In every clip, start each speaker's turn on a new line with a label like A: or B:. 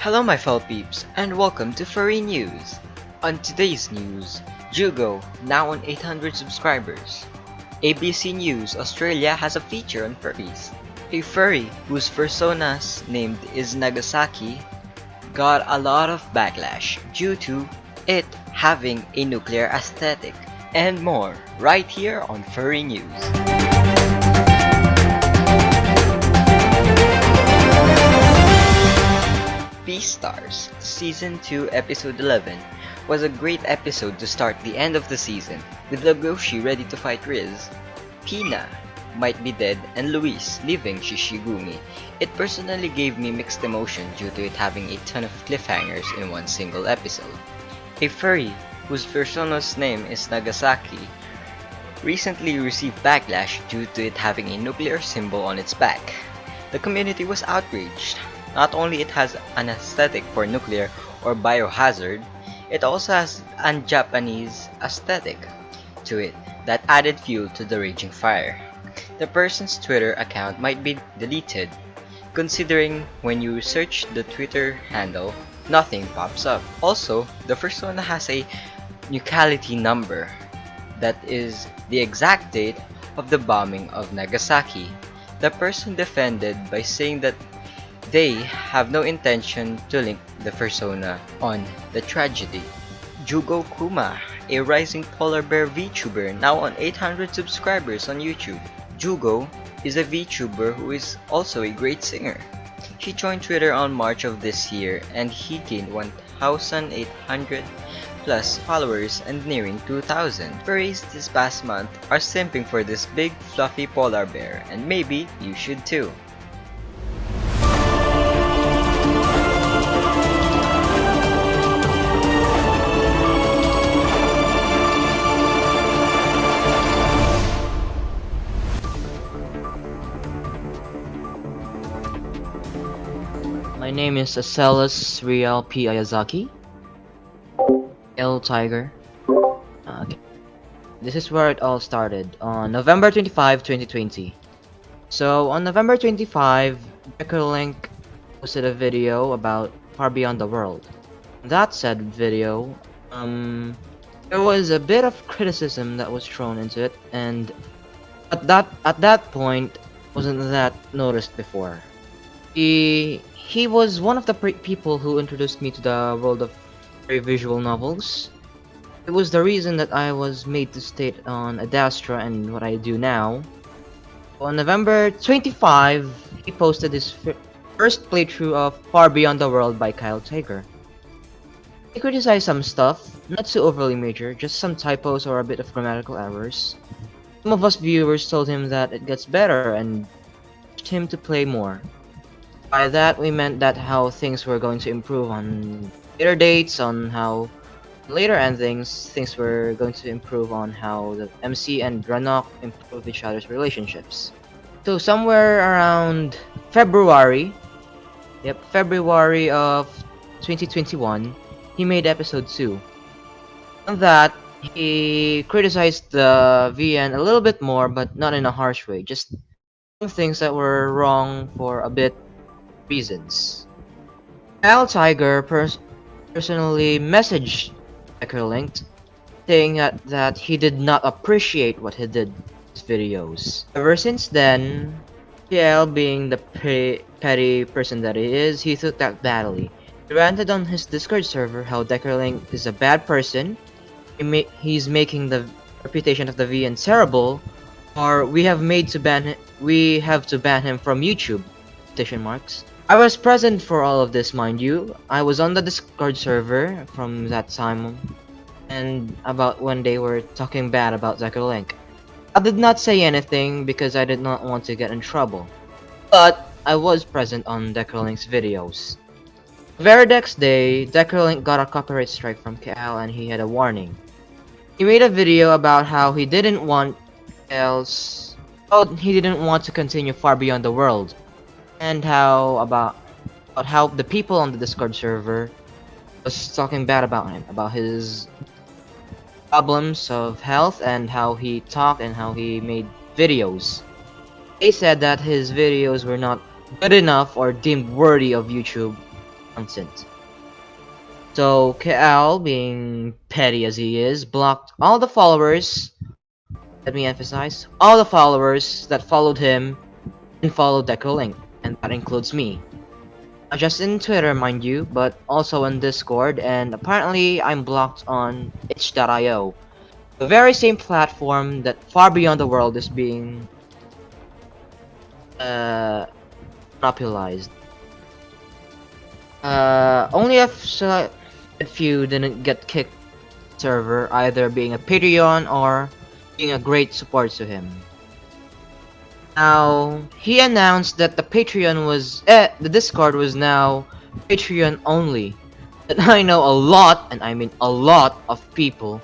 A: Hello my fellow peeps, and welcome to Furry News. On today's news, Jugo, now on 800 subscribers. ABC News Australia has a feature on furries. A furry whose persona's named is Nagasaki got a lot of backlash due to it having a nuclear aesthetic, and more right here on Furry News. Beastars Season 2 Episode 11 was a great episode to start the end of the season, with Legoshi ready to fight Riz, Pina might be dead, and Luis leaving Shishigumi. It personally gave me mixed emotion due to it having a ton of cliffhangers in one single episode. A furry whose persona's name is Nagasaki recently received backlash due to it having a nuclear symbol on its back. The community was outraged. Not only it has an aesthetic for nuclear or biohazard, it also has a Japanese aesthetic to it that added fuel to the raging fire. The person's Twitter account might be deleted, considering when you search the Twitter handle, nothing pops up. Also, the persona has a nuclearity number that is the exact date of the bombing of Nagasaki. The person defended by saying that they have no intention to link the persona on the tragedy. Jugo Kuma, a rising polar bear VTuber now on 800 subscribers on YouTube. Jugo is a VTuber who is also a great singer. He joined Twitter on March of this year and he gained 1,800 plus followers and nearing 2,000. Furries this past month are simping for this big fluffy polar bear, and maybe you should too.
B: My name is Acelus Real P. Ayazaki. L Tiger. Okay. This is where it all started, on November 25, 2020. So, on November 25, Link posted a video about Far Beyond the World. That said video, there was a bit of criticism that was thrown into it, and at that point, wasn't that noticed before. He was one of the people who introduced me to the world of visual novels. It was the reason that I was made to stay on Adastra and what I do now. On November 25, he posted his first playthrough of Far Beyond the World by Kyle Tiger. He criticized some stuff, not too overly major, just some typos or a bit of grammatical errors. Some of us viewers told him that it gets better and pushed him to play more. By that we meant that how things were going to improve on later dates, on how later endings things were going to improve on how the MC and Ranok improve each other's relationships. So somewhere around February of 2021, he made episode 2. On that, he criticized the VN a little bit more, but not in a harsh way, just some things that were wrong for a bit reasons. Kyle Tiger personally messaged Link saying that he did not appreciate what he did in his videos. Ever since then, PL being the petty person that he is, he took that badly. He ranted on his Discord server how Link is a bad person, he's making the reputation of the VN terrible, or we have to ban him from YouTube. Quotation marks. I was present for all of this, mind you. I was on the Discord server from that time, and about when they were talking bad about Link. I did not say anything because I did not want to get in trouble, but I was present on Link's videos. The very next day, Link got a copyright strike from KL and he had a warning. He made a video about how he didn't want to continue Far Beyond the World, and about how the people on the Discord server was talking bad about him, about his problems of health and how he talked and how he made videos. They said that his videos were not good enough or deemed worthy of YouTube content. So KL, being petty as he is, blocked all the followers, let me emphasize, all the followers that followed him and followed Decrolink, and that includes me. Not just in Twitter, mind you, but also on Discord, and apparently I'm blocked on itch.io, the very same platform that Far Beyond the World is being monopolized. Only a few didn't get kicked server, either being a Patreon or being a great support to him. Now, he announced that the Discord was now Patreon only. And I know a lot, and I mean a lot, of people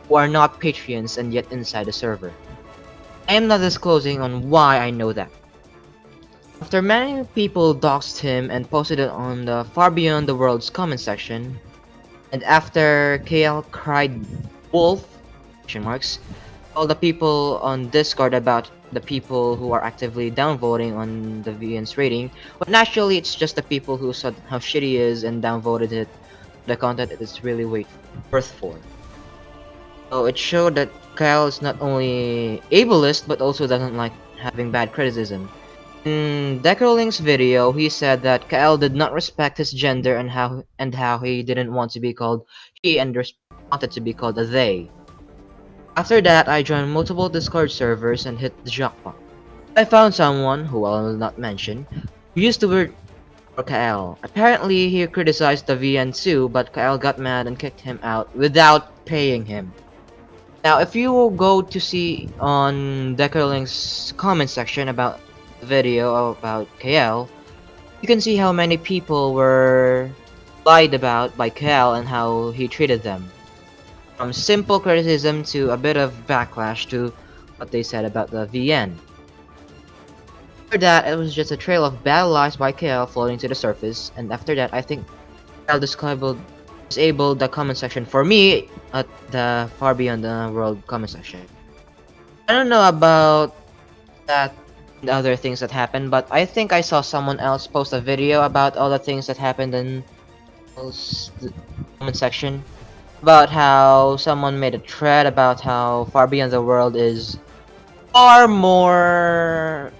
B: who are not Patreons and yet inside the server. I am not disclosing on why I know that. After many people doxed him and posted it on the Far Beyond the World's comment section, and after KL cried wolf, all the people on Discord about the people who are actively downvoting on the VN's rating, but naturally it's just the people who saw how shitty he is and downvoted it, the content it is really worth for. So it showed that Kyle is not only ableist but also doesn't like having bad criticism. In Deckerlink's video, he said that Kyle did not respect his gender and how he didn't want to be called he and wanted to be called a they. After that, I joined multiple Discord servers and hit the jackpot. I found someone, who I will not mention, who used to work for Kael. Apparently, he criticized the VN too, but Kael got mad and kicked him out without paying him. Now, if you go to see on Deckerlink's comment section about the video about Kael, you can see how many people were lied about by Kael and how he treated them. From simple criticism to a bit of backlash to what they said about the VN. After that, it was just a trail of bad lies by KL floating to the surface, and after that, I think KL disabled the comment section for me at the Far Beyond the World comment section. I don't know about that and other things that happened, but I think I saw someone else post a video about all the things that happened in the comment section. About how someone made a thread about how Far Beyond the World is far more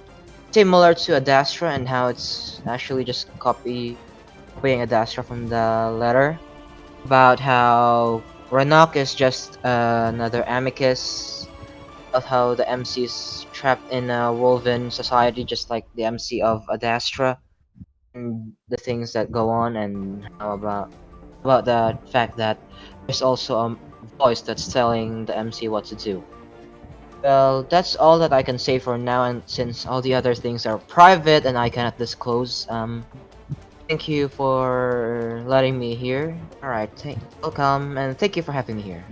B: similar to Adastra and how it's actually just copying Adastra from the letter. About how Ranok is just another amicus. About how the MC is trapped in a woven society just like the MC of Adastra. And the things that go on, and how about the fact that there's also a voice that's telling the MC what to do. Well, that's all that I can say for now, and since all the other things are private and I cannot disclose, thank you for letting me here. Alright, welcome, and thank you for having me here.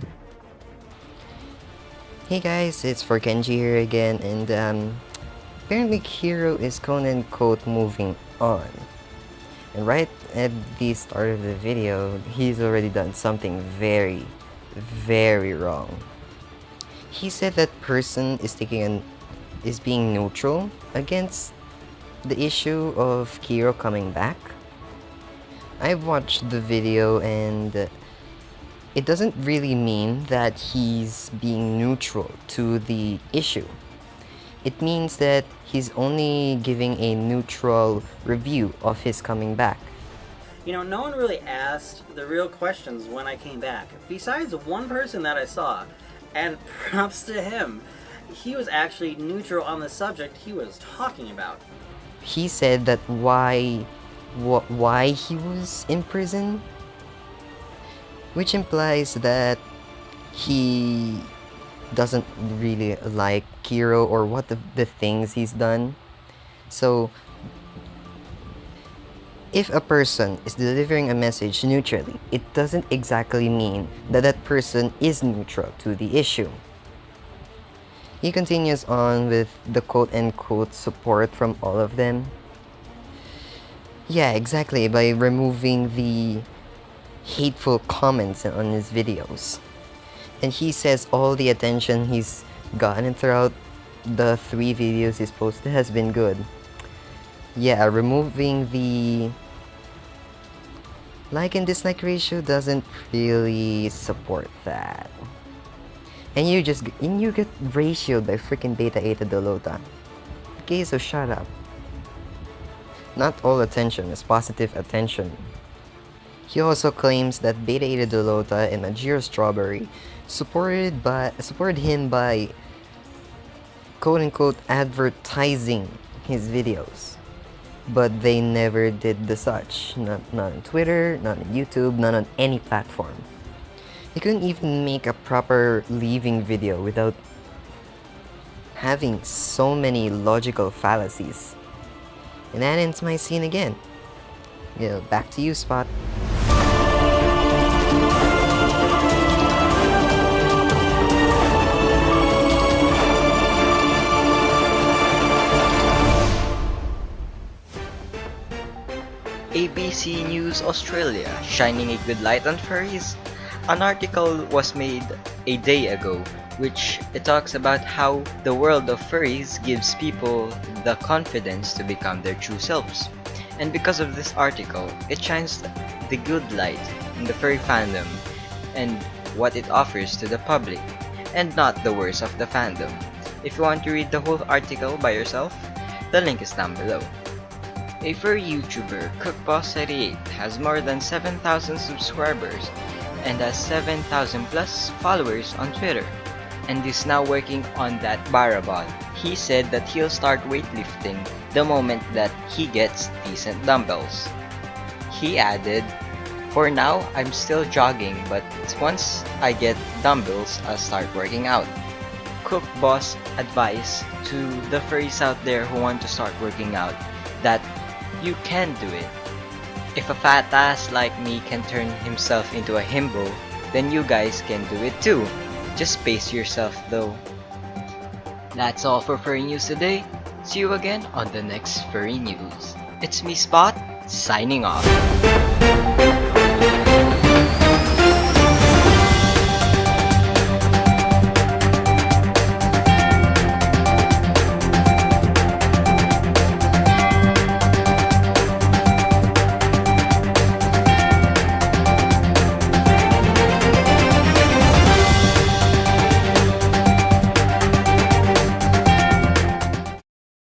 C: Hey guys, it's for Kenji here again, and apparently Kero is quote-unquote moving on. And right at the start of the video, he's already done something very, very wrong. He said that person is being neutral against the issue of Kero coming back. I've watched the video and it doesn't really mean that he's being neutral to the issue. It means that he's only giving a neutral review of his coming back.
D: You know, no one really asked the real questions when I came back. Besides one person that I saw, and props to him, he was actually neutral on the subject he was talking about.
C: He said that why he was in prison, which implies that he doesn't really like Kero or what the things he's done. So if a person is delivering a message neutrally, it doesn't exactly mean that that person is neutral to the issue. He continues on with the quote-unquote support from all of them. Yeah, exactly, by removing the hateful comments on his videos. And he says all the attention he's gotten throughout the 3 videos he's posted has been good. Yeah, removing the Like and dislike ratio doesn't really support that. And you get ratioed by freaking Beta Eta Dolota. Okay, so shut up. Not all attention is positive attention. He also claims that Beta Eta Dolota and Majiro Strawberry supported him by quote-unquote advertising his videos. But they never did the such. Not on Twitter, not on YouTube, not on any platform. He couldn't even make a proper leaving video without having so many logical fallacies. And that ends my scene again. Yeah, back to you, Spot.
A: ABC News Australia, shining a good light on furries. An article was made a day ago, which it talks about how the world of furries gives people the confidence to become their true selves. And because of this article, it shines the good light in the furry fandom and what it offers to the public, and not the worst of the fandom. If you want to read the whole article by yourself, the link is down below. A furry YouTuber, CookBoss38, has more than 7,000 subscribers and has 7,000 plus followers on Twitter, and is now working on that Barabon. He said that he'll start weightlifting the moment that he gets decent dumbbells. He added, "For now, I'm still jogging, but once I get dumbbells, I'll start working out." CookBoss advice to the furries out there who want to start working out that you can do it. If a fat ass like me can turn himself into a himbo, then you guys can do it too. Just pace yourself though. That's all for Furry News today. See you again on the next Furry News. It's me, Spot, signing off.